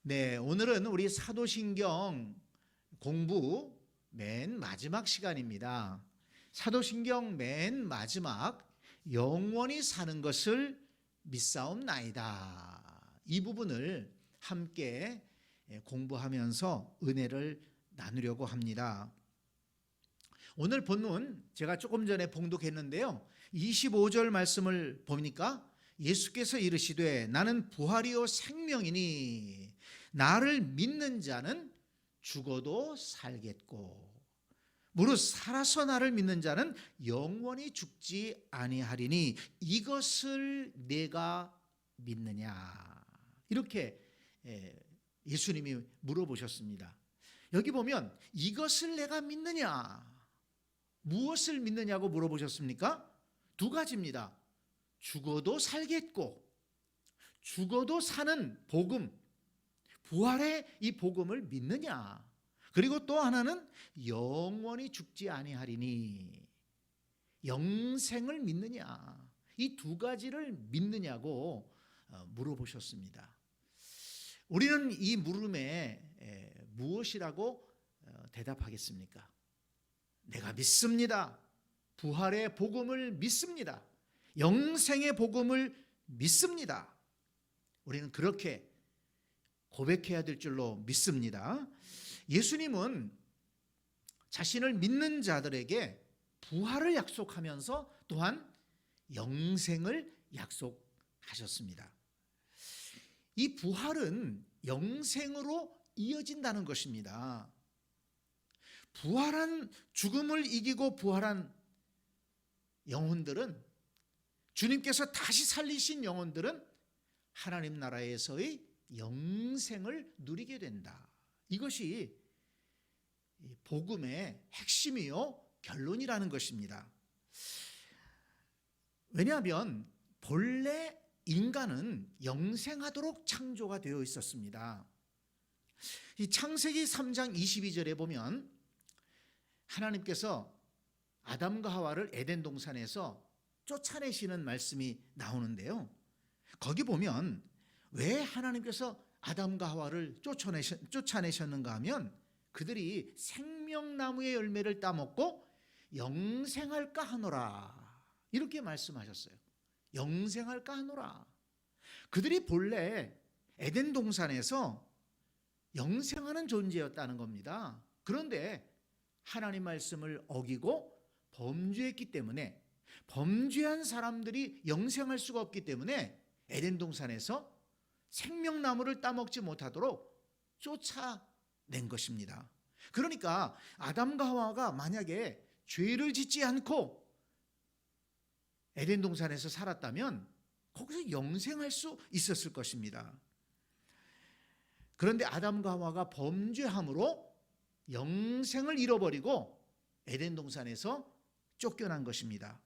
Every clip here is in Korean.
네, 오늘은 우리 사도신경 공부 맨 마지막 시간입니다. 사도신경 맨 마지막 영원히 사는 것을 믿사옵나이다. 이 부분을 함께 공부하면서 은혜를 나누려고 합니다. 오늘 본문 제가 조금 전에 봉독했는데요. 25절 말씀을 보니까 예수께서 이르시되 나는 부활이요 생명이니 나를 믿는 자는 죽어도 살겠고 무릇 살아서 나를 믿는 자는 영원히 죽지 아니하리니 이것을 내가 믿느냐. 이렇게 예수님이 물어보셨습니다. 여기 보면 이것을 내가 믿느냐, 무엇을 믿느냐고 물어보셨습니까? 두 가지입니다. 죽어도 살겠고 죽어도 사는 복음, 부활의 이 복음을 믿느냐, 그리고 또 하나는 영원히 죽지 아니하리니 영생을 믿느냐, 이 두 가지를 믿느냐고 물어보셨습니다. 우리는 이 물음에 무엇이라고 대답하겠습니까? 내가 믿습니다. 부활의 복음을 믿습니다. 영생의 복음을 믿습니다. 우리는 그렇게 고백해야 될 줄로 믿습니다. 예수님은 자신을 믿는 자들에게 부활을 약속하면서 또한 영생을 약속하셨습니다. 이 부활은 영생으로 이어진다는 것입니다. 부활한 죽음을 이기고 부활한 영혼들은, 주님께서 다시 살리신 영혼들은 하나님 나라에서의 영생을 누리게 된다. 이것이 복음의 핵심이요 결론이라는 것입니다. 왜냐하면 본래 인간은 영생하도록 창조가 되어 있었습니다. 이 창세기 3장 22절에 보면 하나님께서 아담과 하와를 에덴 동산에서 쫓아내시는 말씀이 나오는데요. 거기 보면 왜 하나님께서 아담과 하와를 쫓아내셨는가 하면 그들이 생명나무의 열매를 따먹고 영생할까 하노라, 이렇게 말씀하셨어요. 영생할까 하노라. 그들이 본래 에덴 동산에서 영생하는 존재였다는 겁니다. 그런데 하나님 말씀을 어기고 범죄했기 때문에, 범죄한 사람들이 영생할 수가 없기 때문에 에덴 동산에서 생명나무를 따먹지 못하도록 쫓아낸 것입니다. 그러니까 아담과 하와가 만약에 죄를 짓지 않고 에덴 동산에서 살았다면 거기서 영생할 수 있었을 것입니다. 그런데 아담과 하와가 범죄함으로 영생을 잃어버리고 에덴 동산에서 쫓겨난 것입니다.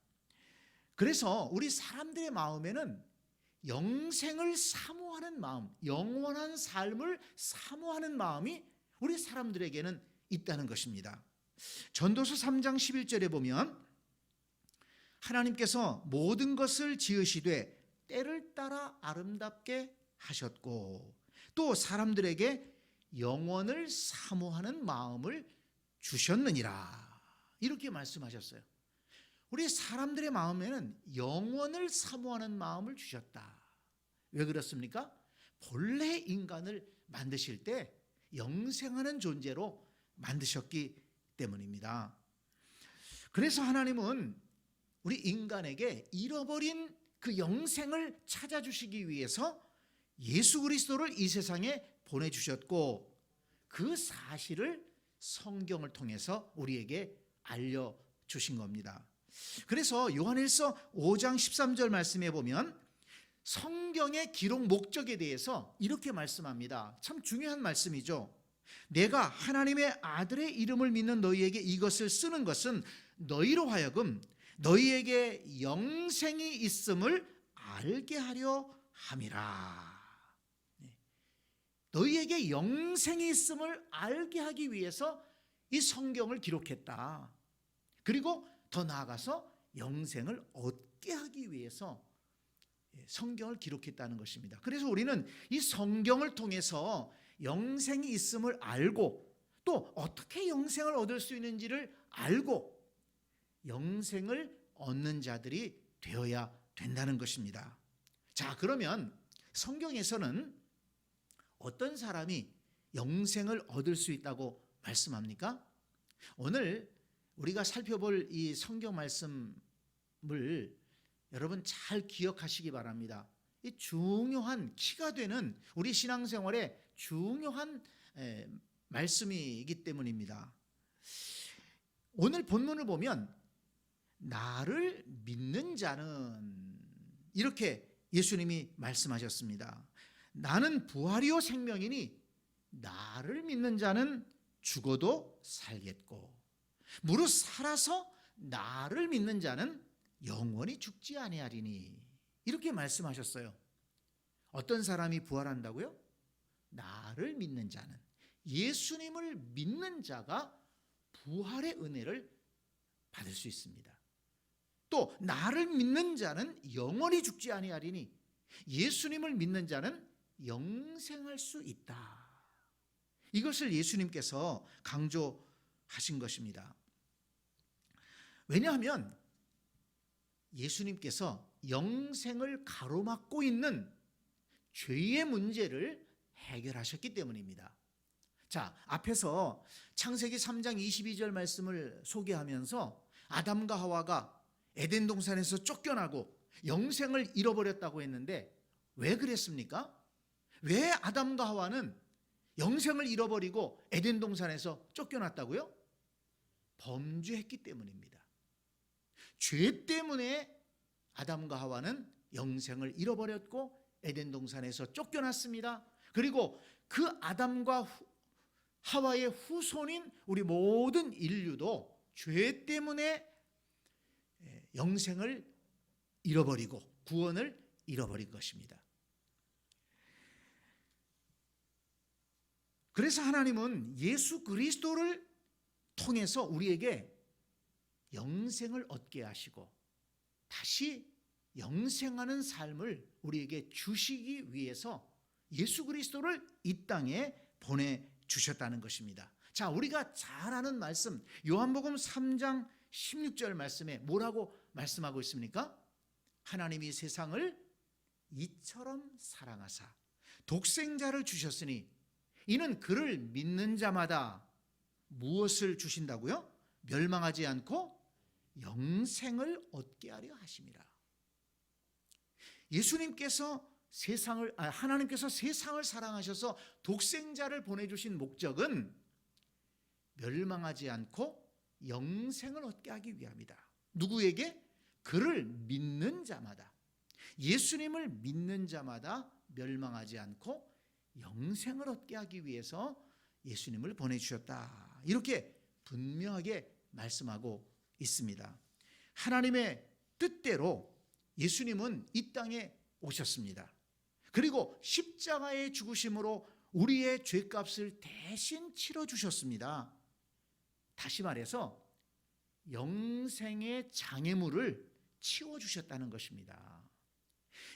그래서 우리 사람들의 마음에는 영생을 사모하는 마음, 영원한 삶을 사모하는 마음이 우리 사람들에게는 있다는 것입니다. 전도서 3장 11절에 보면 하나님께서 모든 것을 지으시되 때를 따라 아름답게 하셨고 또 사람들에게 영원을 사모하는 마음을 주셨느니라, 이렇게 말씀하셨어요. 우리 사람들의 마음에는 영원을 사모하는 마음을 주셨다. 왜 그렇습니까? 본래 인간을 만드실 때 영생하는 존재로 만드셨기 때문입니다. 그래서 하나님은 우리 인간에게 잃어버린 그 영생을 찾아주시기 위해서 예수 그리스도를 이 세상에 보내주셨고 그 사실을 성경을 통해서 우리에게 알려주신 겁니다. 그래서 요한일서 5장 13절 말씀에 보면 성경의 기록 목적에 대해서 이렇게 말씀합니다. 참 중요한 말씀이죠. 내가 하나님의 아들의 이름을 믿는 너희에게 이것을 쓰는 것은 너희로 하여금 너희에게 영생이 있음을 알게 하려 함이라. 너희에게 영생이 있음을 알게 하기 위해서 이 성경을 기록했다. 그리고 더 나아가서 영생을 얻게 하기 위해서 성경을 기록했다는 것입니다. 그래서 우리는 이 성경을 통해서 영생이 있음을 알고 또 어떻게 영생을 얻을 수 있는지를 알고 영생을 얻는 자들이 되어야 된다는 것입니다. 자, 그러면 성경에서는 어떤 사람이 영생을 얻을 수 있다고 말씀합니까? 오늘 우리가 살펴볼 이 성경 말씀을 여러분 잘 기억하시기 바랍니다. 이 중요한 키가 되는 우리 신앙생활의 중요한 말씀이기 때문입니다. 오늘 본문을 보면 나를 믿는 자는 이렇게 예수님이 말씀하셨습니다. 나는 부활이요 생명이니 나를 믿는 자는 죽어도 살겠고 무릇 살아서 나를 믿는 자는 영원히 죽지 아니하리니 이렇게 말씀하셨어요. 어떤 사람이 부활한다고요? 나를 믿는 자는, 예수님을 믿는 자가 부활의 은혜를 받을 수 있습니다. 또 나를 믿는 자는 영원히 죽지 아니하리니 예수님을 믿는 자는 영생할 수 있다. 이것을 예수님께서 강조하신 것입니다. 왜냐하면 예수님께서 영생을 가로막고 있는 죄의 문제를 해결하셨기 때문입니다. 자, 앞에서 창세기 3장 22절 말씀을 소개하면서 아담과 하와가 에덴 동산에서 쫓겨나고 영생을 잃어버렸다고 했는데 왜 그랬습니까? 왜 아담과 하와는 영생을 잃어버리고 에덴 동산에서 쫓겨났다고요? 범죄했기 때문입니다. 죄 때문에 아담과 하와는 영생을 잃어버렸고 에덴 동산에서 쫓겨났습니다. 그리고 그 아담과 하와의 후손인 우리 모든 인류도 죄 때문에 영생을 잃어버리고 구원을 잃어버린 것입니다. 그래서 하나님은 예수 그리스도를 통해서 우리에게 영생을 얻게 하시고 다시 영생하는 삶을 우리에게 주시기 위해서 예수 그리스도를 이 땅에 보내주셨다는 것입니다. 자, 우리가 잘 아는 말씀 요한복음 3장 16절 말씀에 뭐라고 말씀하고 있습니까? 하나님이 세상을 이처럼 사랑하사 독생자를 주셨으니 이는 그를 믿는 자마다 무엇을 주신다고요? 멸망하지 않고 영생을 얻게 하려 하심이라. 하나님께서 세상을 사랑하셔서 독생자를 보내주신 목적은 멸망하지 않고 영생을 얻게 하기 위함이다. 누구에게? 그를 믿는 자마다, 예수님을 믿는 자마다 멸망하지 않고 영생을 얻게 하기 위해서 예수님을 보내주셨다. 이렇게 분명하게 말씀하고 있습니다. 하나님의 뜻대로 예수님은 이 땅에 오셨습니다. 그리고 십자가의 죽으심으로 우리의 죄값을 대신 치러주셨습니다. 다시 말해서 영생의 장애물을 치워주셨다는 것입니다.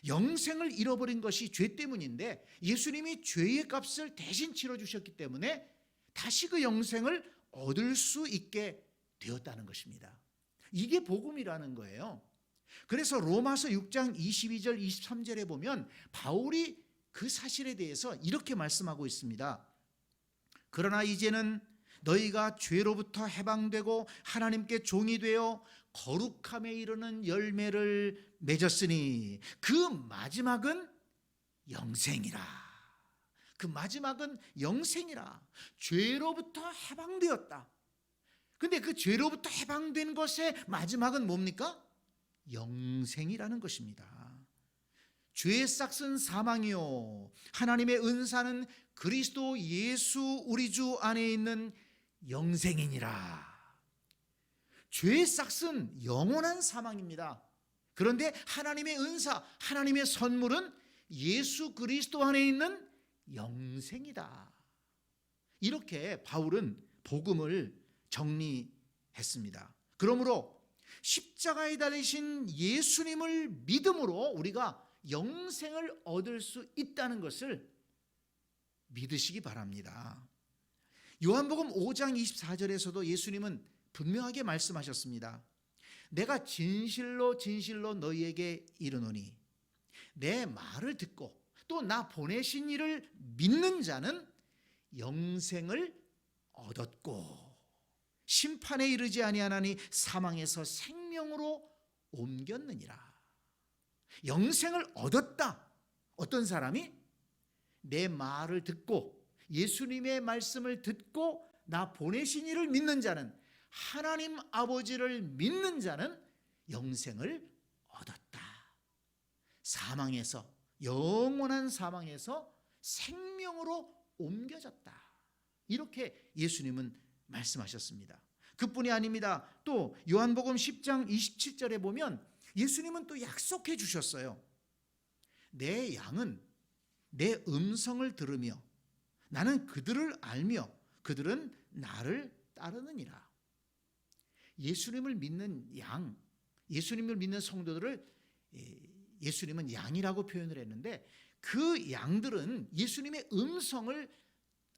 영생을 잃어버린 것이 죄 때문인데 예수님이 죄의 값을 대신 치러주셨기 때문에 다시 그 영생을 얻을 수 있게 되었다는 것입니다. 이게 복음이라는 거예요. 그래서 로마서 6장 22절 23절에 보면 바울이 그 사실에 대해서 이렇게 말씀하고 있습니다. 그러나 이제는 너희가 죄로부터 해방되고 하나님께 종이 되어 거룩함에 이르는 열매를 맺었으니 그 마지막은 영생이라. 그 마지막은 영생이라. 죄로부터 해방되었다. 근데 그 죄로부터 해방된 것의 마지막은 뭡니까? 영생이라는 것입니다. 죄의 싹은 사망이요 하나님의 은사는 그리스도 예수 우리 주 안에 있는 영생이니라. 죄의 싹은 영원한 사망입니다. 그런데 하나님의 은사, 하나님의 선물은 예수 그리스도 안에 있는 영생이다. 이렇게 바울은 복음을 정리했습니다. 그러므로 십자가에 달리신 예수님을 믿음으로 우리가 영생을 얻을 수 있다는 것을 믿으시기 바랍니다. 요한복음 5장 24절에서도 예수님은 분명하게 말씀하셨습니다. 내가 진실로 진실로 너희에게 이르노니 내 말을 듣고 또 나 보내신 이를 믿는 자는 영생을 얻었고 심판에 이르지 아니하나니 사망에서 생명으로 옮겼느니라. 영생을 얻었다. 어떤 사람이? 내 말을 듣고 예수님의 말씀을 듣고 나 보내신 이를 믿는 자는, 하나님 아버지를 믿는 자는 영생을 얻었다. 사망에서, 영원한 사망에서 생명으로 옮겨졌다. 이렇게 예수님은 말씀하셨습니다. 그뿐이 아닙니다. 또 요한복음 10장 27절에 보면 예수님은 또 약속해 주셨어요. 내 양은 내 음성을 들으며 나는 그들을 알며 그들은 나를 따르느니라. 예수님을 믿는 양, 예수님을 믿는 성도들을 예수님은 양이라고 표현을 했는데, 그 양들은 예수님의 음성을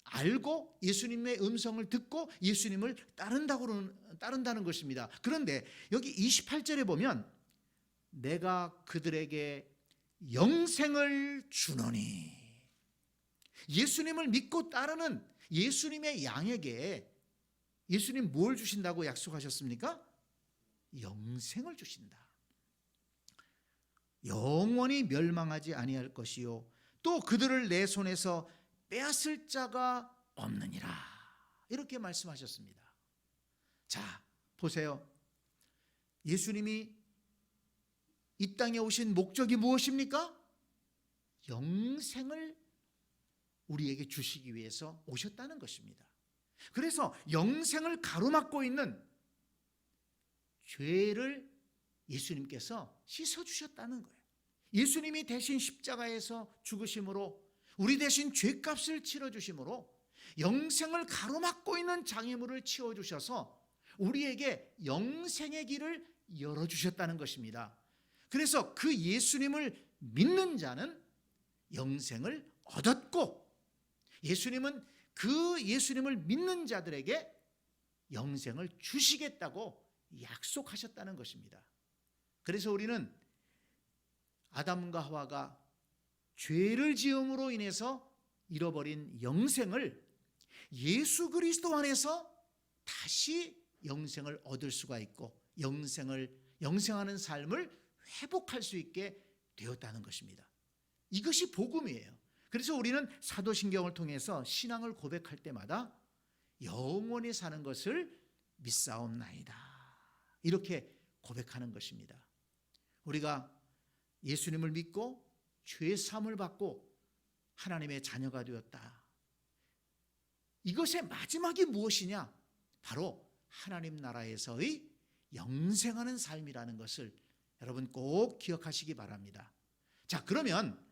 알고 예수님의 음성을 듣고 예수님을 따른다는 것입니다. 그런데 여기 28절에 보면 내가 그들에게 영생을 주노니, 예수님을 믿고 따르는 예수님의 양에게 예수님 뭘 주신다고 약속하셨습니까? 영생을 주신다. 영원히 멸망하지 아니할 것이요 또 그들을 내 손에서 빼앗을 자가 없느니라. 이렇게 말씀하셨습니다. 자, 보세요. 예수님이 이 땅에 오신 목적이 무엇입니까? 영생을 우리에게 주시기 위해서 오셨다는 것입니다. 그래서 영생을 가로막고 있는 죄를 예수님께서 씻어주셨다는 거예요. 예수님이 대신 십자가에서 죽으심으로, 우리 대신 죄값을 치러주심으로 영생을 가로막고 있는 장애물을 치워주셔서 우리에게 영생의 길을 열어주셨다는 것입니다. 그래서 그 예수님을 믿는 자는 영생을 얻었고, 예수님은 그 예수님을 믿는 자들에게 영생을 주시겠다고 약속하셨다는 것입니다. 그래서 우리는 아담과 하와가 죄를 지음으로 인해서 잃어버린 영생을 예수 그리스도 안에서 다시 영생을 얻을 수가 있고 영생하는 삶을 회복할 수 있게 되었다는 것입니다. 이것이 복음이에요. 그래서 우리는 사도신경을 통해서 신앙을 고백할 때마다 영원히 사는 것을 믿사옵나이다, 이렇게 고백하는 것입니다. 우리가 예수님을 믿고 죄 사함을 받고 하나님의 자녀가 되었다. 이것의 마지막이 무엇이냐? 바로 하나님 나라에서의 영생하는 삶이라는 것을 여러분 꼭 기억하시기 바랍니다. 자, 그러면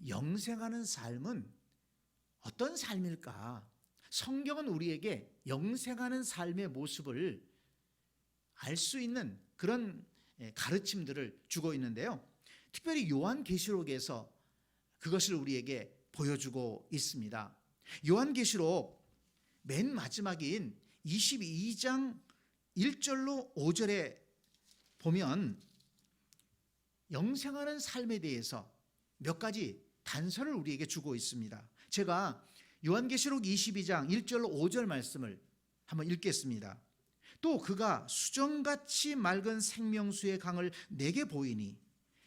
영생하는 삶은 어떤 삶일까? 성경은 우리에게 영생하는 삶의 모습을 알 수 있는 그런 가르침들을 주고 있는데요. 특별히 요한계시록에서 그것을 우리에게 보여주고 있습니다. 요한계시록 맨 마지막인 22장 1절로 5절에 보면 영생하는 삶에 대해서 몇 가지 단서를 우리에게 주고 있습니다. 제가 요한계시록 22장 1절로 5절 말씀을 한번 읽겠습니다. 또 그가 수정같이 맑은 생명수의 강을 내게 보이니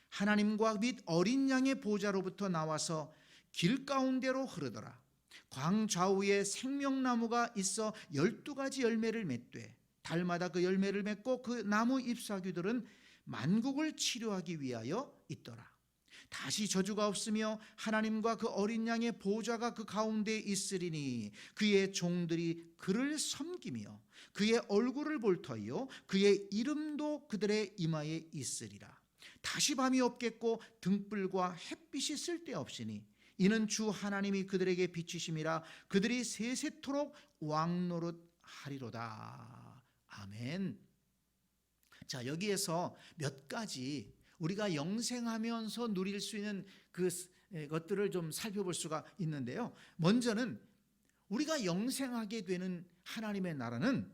하나님과 및 어린 양의 보좌로부터 나와서 길 가운데로 흐르더라. 광 좌우에 생명나무가 있어 12가지 열매를 맺되 달마다 그 열매를 맺고 그 나무 잎사귀들은 만국을 치료하기 위하여 있더라. 다시 저주가 없으며 하나님과 그 어린 양의 보좌가 그 가운데에 있으리니 그의 종들이 그를 섬기며 그의 얼굴을 볼 터이요 그의 이름도 그들의 이마에 있으리라. 다시 밤이 없겠고 등불과 햇빛이 쓸데없으니 이는 주 하나님이 그들에게 비추심이라. 그들이 세세토록 왕노릇하리로다. 아멘. 자, 여기에서 몇 가지 우리가 영생하면서 누릴 수 있는 것들을 좀 살펴볼 수가 있는데요. 먼저는 우리가 영생하게 되는 하나님의 나라는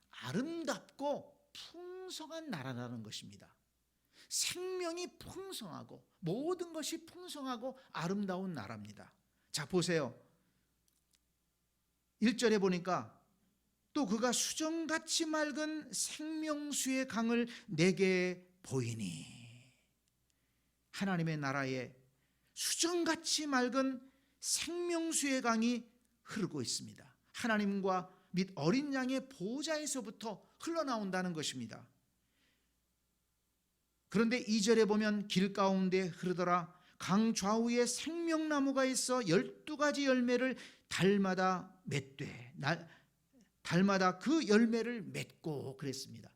아름답고 풍성한 나라라는 것입니다. 생명이 풍성하고 모든 것이 풍성하고 아름다운 나라입니다. 자, 보세요. 1절에 보니까 또 그가 수정같이 맑은 생명수의 강을 내게 보이니, 하나님의 나라에 수정같이 맑은 생명수의 강이 흐르고 있습니다. 하나님과 및 어린 양의 보좌에서부터 흘러나온다는 것입니다. 그런데 2절에 보면 길 가운데 흐르더라. 강 좌우에 생명나무가 있어 12가지 열매를 달마다 맺되, 달마다 그 열매를 맺고 그랬습니다.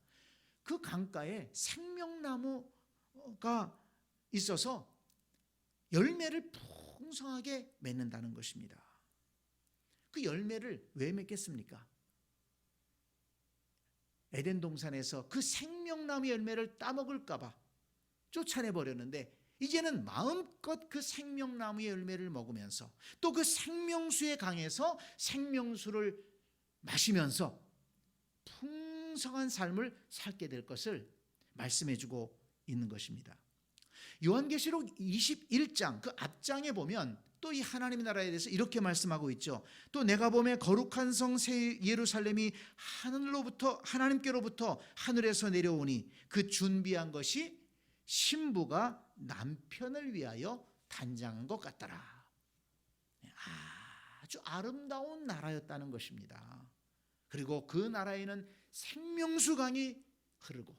그 강가에 생명나무가 있어서 열매를 풍성하게 맺는다는 것입니다. 그 열매를 왜 맺겠습니까? 에덴 동산에서 그 생명나무 열매를 따먹을까 봐 쫓아내 버렸는데, 이제는 마음껏 그 생명나무의 열매를 먹으면서 또 그 생명수의 강에서 생명수를 마시면서 풍성한 삶을 살게 될 것을 말씀해 주고 있는 것입니다. 요한계시록 21장 그 앞장에 보면 또 이 하나님의 나라에 대해서 이렇게 말씀하고 있죠. 또 내가 보매 거룩한 성 새 예루살렘이 하늘로부터, 하나님께로부터 하늘에서 내려오니 그 준비한 것이 신부가 남편을 위하여 단장한 것 같더라. 아주 아름다운 나라였다는 것입니다. 그리고 그 나라에는 생명수 강이 흐르고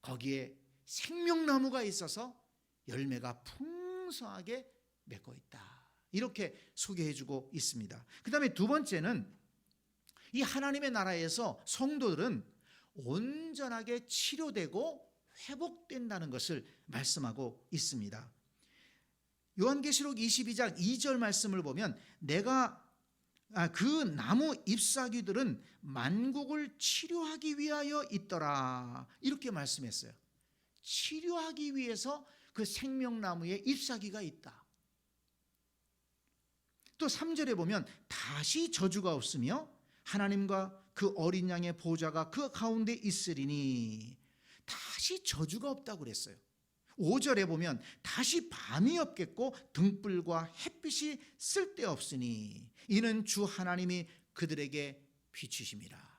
거기에 생명나무가 있어서 열매가 풍성하게 맺고 있다. 이렇게 소개해주고 있습니다. 그 다음에 두 번째는 이 하나님의 나라에서 성도들은 온전하게 치료되고 회복된다는 것을 말씀하고 있습니다. 요한계시록 22장 2절 말씀을 보면 그 나무 잎사귀들은 만국을 치료하기 위하여 있더라. 이렇게 말씀했어요. 치료하기 위해서 그 생명나무에 잎사귀가 있다. 또 3절에 보면 다시 저주가 없으며 하나님과 그 어린 양의 보좌가 그 가운데 있으리니, 다시 저주가 없다고 그랬어요. 5절에 보면 다시 밤이 없겠고 등불과 햇빛이 쓸데없으니 이는 주 하나님이 그들에게 비추심이라.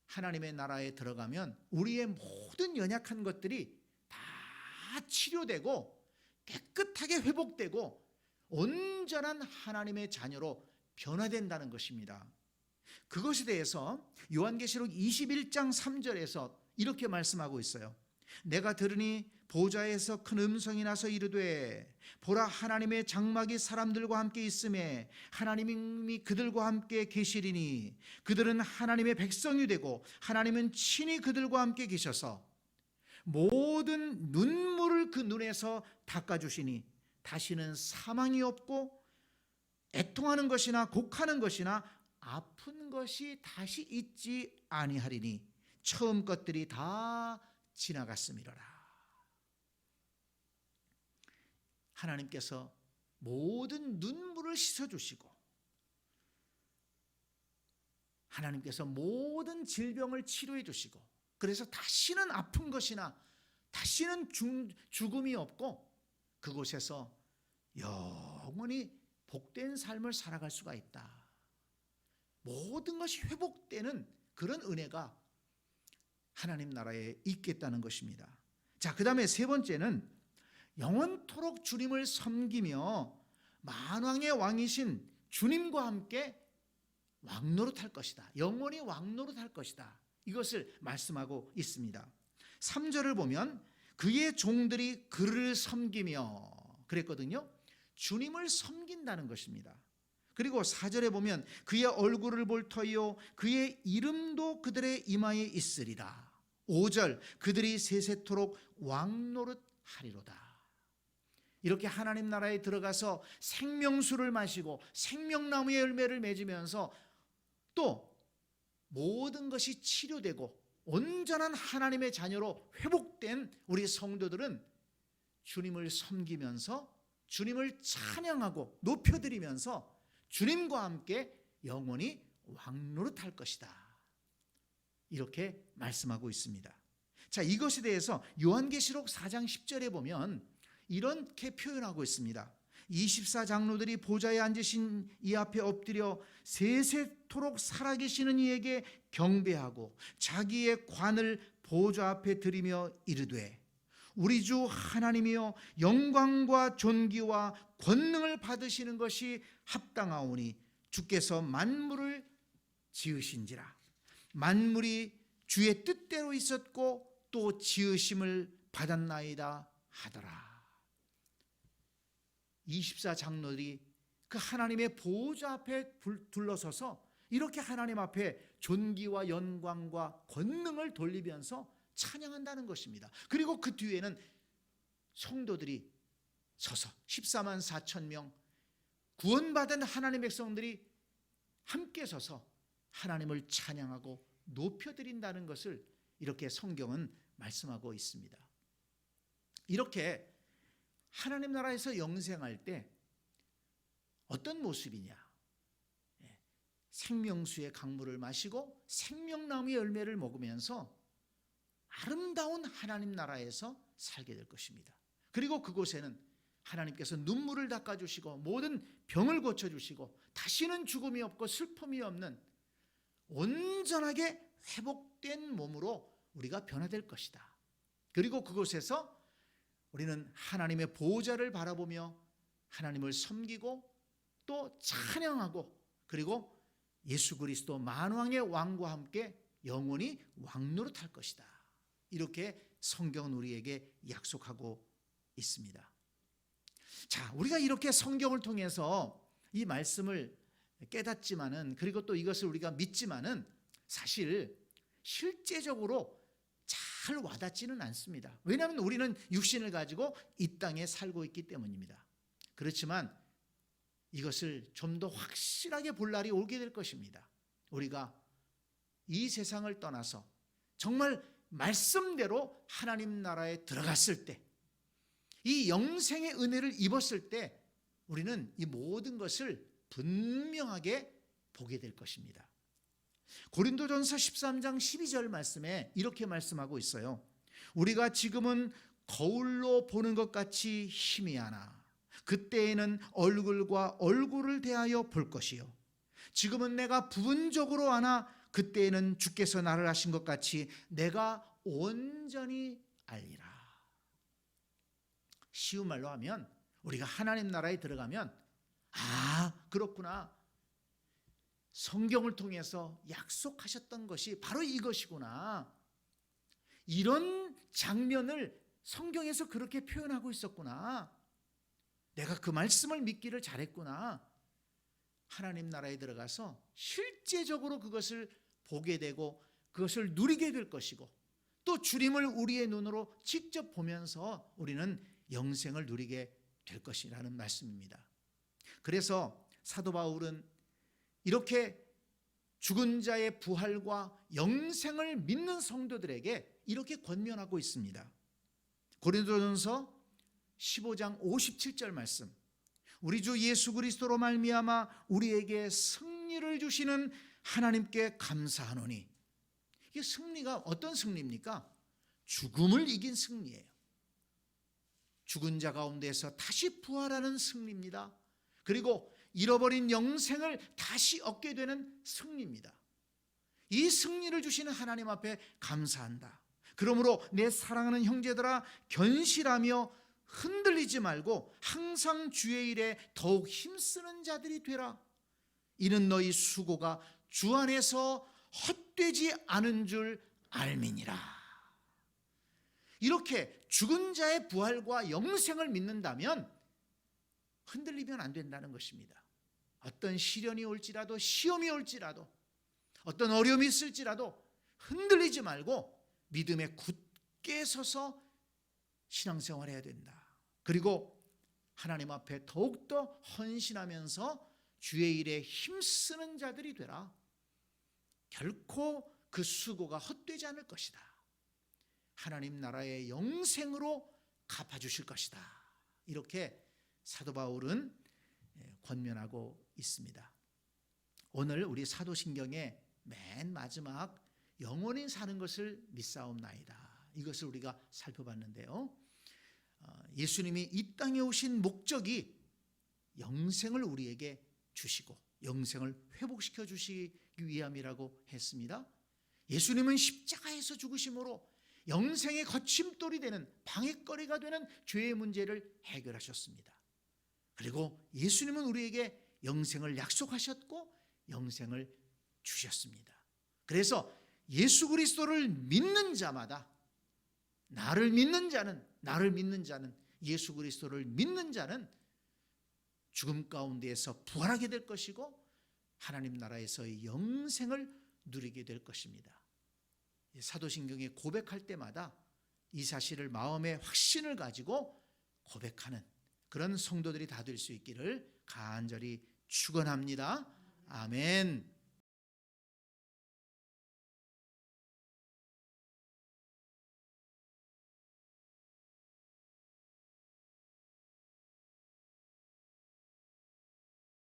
하나님의 나라에 들어가면 우리의 모든 연약한 것들이 다 치료되고 깨끗하게 회복되고 온전한 하나님의 자녀로 변화된다는 것입니다. 그것에 대해서 요한계시록 21장 3절에서 이렇게 말씀하고 있어요. 내가 들으니 보좌에서 큰 음성이 나서 이르되 보라, 하나님의 장막이 사람들과 함께 있음에 하나님이 그들과 함께 계시리니 그들은 하나님의 백성이 되고 하나님은 친히 그들과 함께 계셔서 모든 눈물을 그 눈에서 닦아주시니 다시는 사망이 없고 애통하는 것이나 곡하는 것이나 아픈 것이 다시 있지 아니하리니 처음 것들이 다 지나갔음이로라. 하나님께서 모든 눈물을 씻어주시고 하나님께서 모든 질병을 치료해 주시고, 그래서 다시는 아픈 것이나 다시는 죽음이 없고 그곳에서 영원히 복된 삶을 살아갈 수가 있다. 모든 것이 회복되는 그런 은혜가 하나님 나라에 있겠다는 것입니다. 자, 그 다음에 세 번째는 영원토록 주님을 섬기며 만왕의 왕이신 주님과 함께 왕노릇할 것이다. 영원히 왕노릇할 것이다. 이것을 말씀하고 있습니다. 3절을 보면 그의 종들이 그를 섬기며 그랬거든요. 주님을 섬긴다는 것입니다. 그리고 4절에 보면 그의 얼굴을 볼 터이요 그의 이름도 그들의 이마에 있으리라. 5절 그들이 세세토록 왕노릇하리로다. 이렇게 하나님 나라에 들어가서 생명수를 마시고 생명나무의 열매를 맺으면서 또 모든 것이 치료되고 온전한 하나님의 자녀로 회복된 우리 성도들은 주님을 섬기면서 주님을 찬양하고 높여드리면서 주님과 함께 영원히 왕노릇할 것이다. 이렇게 말씀하고 있습니다. 자, 이것에 대해서 요한계시록 4장 10절에 보면 이렇게 표현하고 있습니다. 24장로들이 보좌에 앉으신 이 앞에 엎드려 세세토록 살아계시는 이에게 경배하고 자기의 관을 보좌 앞에 드리며 이르되 우리 주 하나님이여 영광과 존귀와 권능을 받으시는 것이 합당하오니 주께서 만물을 지으신지라. 만물이 주의 뜻대로 있었고 또 지으심을 받았나이다 하더라. 24장로들이 그 하나님의 보좌 앞에 둘러서서 이렇게 하나님 앞에 존귀와 영광과 권능을 돌리면서 찬양한다는 것입니다. 그리고 그 뒤에는 성도들이 서서 14만 4천 명 구원받은 하나님의 백성들이 함께 서서 하나님을 찬양하고 높여드린다는 것을 이렇게 성경은 말씀하고 있습니다. 이렇게 하나님 나라에서 영생할 때 어떤 모습이냐? 생명수의 강물을 마시고 생명나무의 열매를 먹으면서 아름다운 하나님 나라에서 살게 될 것입니다. 그리고 그곳에는 하나님께서 눈물을 닦아주시고 모든 병을 고쳐주시고 다시는 죽음이 없고 슬픔이 없는 온전하게 회복된 몸으로 우리가 변화될 것이다. 그리고 그곳에서 우리는 하나님의 보좌를 바라보며 하나님을 섬기고 또 찬양하고 그리고 예수 그리스도 만왕의 왕과 함께 영원히 왕노릇할 것이다. 이렇게 성경은 우리에게 약속하고 있습니다. 자, 우리가 이렇게 성경을 통해서 이 말씀을 깨닫지만은 그리고 또 이것을 우리가 믿지만은 사실 실제적으로 잘 와닿지는 않습니다. 왜냐하면 우리는 육신을 가지고 이 땅에 살고 있기 때문입니다. 그렇지만 이것을 좀 더 확실하게 볼 날이 오게 될 것입니다. 우리가 이 세상을 떠나서 정말 말씀대로 하나님 나라에 들어갔을 때, 이 영생의 은혜를 입었을 때 우리는 이 모든 것을 분명하게 보게 될 것입니다. 고린도전서 13장 12절 말씀에 이렇게 말씀하고 있어요. 우리가 지금은 거울로 보는 것 같이 희미하나 그때에는 얼굴과 얼굴을 대하여 볼 것이요 지금은 내가 부분적으로 아나 그때에는 주께서 나를 아신 것 같이 내가 온전히 알리라. 쉬운 말로 하면 우리가 하나님 나라에 들어가면 그렇구나, 성경을 통해서 약속하셨던 것이 바로 이것이구나, 이런 장면을 성경에서 그렇게 표현하고 있었구나, 내가 그 말씀을 믿기를 잘했구나. 하나님 나라에 들어가서 실제적으로 그것을 보게 되고 그것을 누리게 될 것이고 또 주님을 우리의 눈으로 직접 보면서 우리는 영생을 누리게 될 것이라는 말씀입니다. 그래서 사도 바울은 이렇게 죽은 자의 부활과 영생을 믿는 성도들에게 이렇게 권면하고 있습니다. 고린도전서 15장 57절 말씀, 우리 주 예수 그리스도로 말미암아 우리에게 승리를 주시는 하나님께 감사하노니. 이게 승리가 어떤 승리입니까? 죽음을 이긴 승리예요. 죽은 자 가운데서 다시 부활하는 승리입니다. 그리고 잃어버린 영생을 다시 얻게 되는 승리입니다. 이 승리를 주시는 하나님 앞에 감사한다. 그러므로 내 사랑하는 형제들아 견실하며 흔들리지 말고 항상 주의 일에 더욱 힘쓰는 자들이 되라. 이는 너희 수고가 주 안에서 헛되지 않은 줄 알미니라. 이렇게 죽은 자의 부활과 영생을 믿는다면 흔들리면 안 된다는 것입니다. 어떤 시련이 올지라도 시험이 올지라도 어떤 어려움이 있을지라도 흔들리지 말고 믿음에 굳게 서서 신앙생활해야 된다. 그리고 하나님 앞에 더욱더 헌신하면서 주의 일에 힘쓰는 자들이 되라. 결코 그 수고가 헛되지 않을 것이다. 하나님 나라의 영생으로 갚아주실 것이다. 이렇게 사도 바울은 권면하고 있습니다. 오늘 우리 사도신경의 맨 마지막 영원히 사는 것을 믿사옵나이다. 이것을 우리가 살펴봤는데요. 예수님이 이 땅에 오신 목적이 영생을 우리에게 주시고 영생을 회복시켜 주시기 위함이라고 했습니다. 예수님은 십자가에서 죽으심으로 영생의 거침돌이 되는 방해거리가 되는 죄의 문제를 해결하셨습니다. 그리고 예수님은 우리에게 영생을 약속하셨고 영생을 주셨습니다. 그래서 예수 그리스도를 믿는 자마다 나를 믿는 자는 예수 그리스도를 믿는 자는 죽음 가운데에서 부활하게 될 것이고 하나님 나라에서의 영생을 누리게 될 것입니다. 사도신경에 고백할 때마다 이 사실을 마음의 확신을 가지고 고백하는 그런 성도들이 다 될 수 있기를 간절히 축원합니다. 아멘.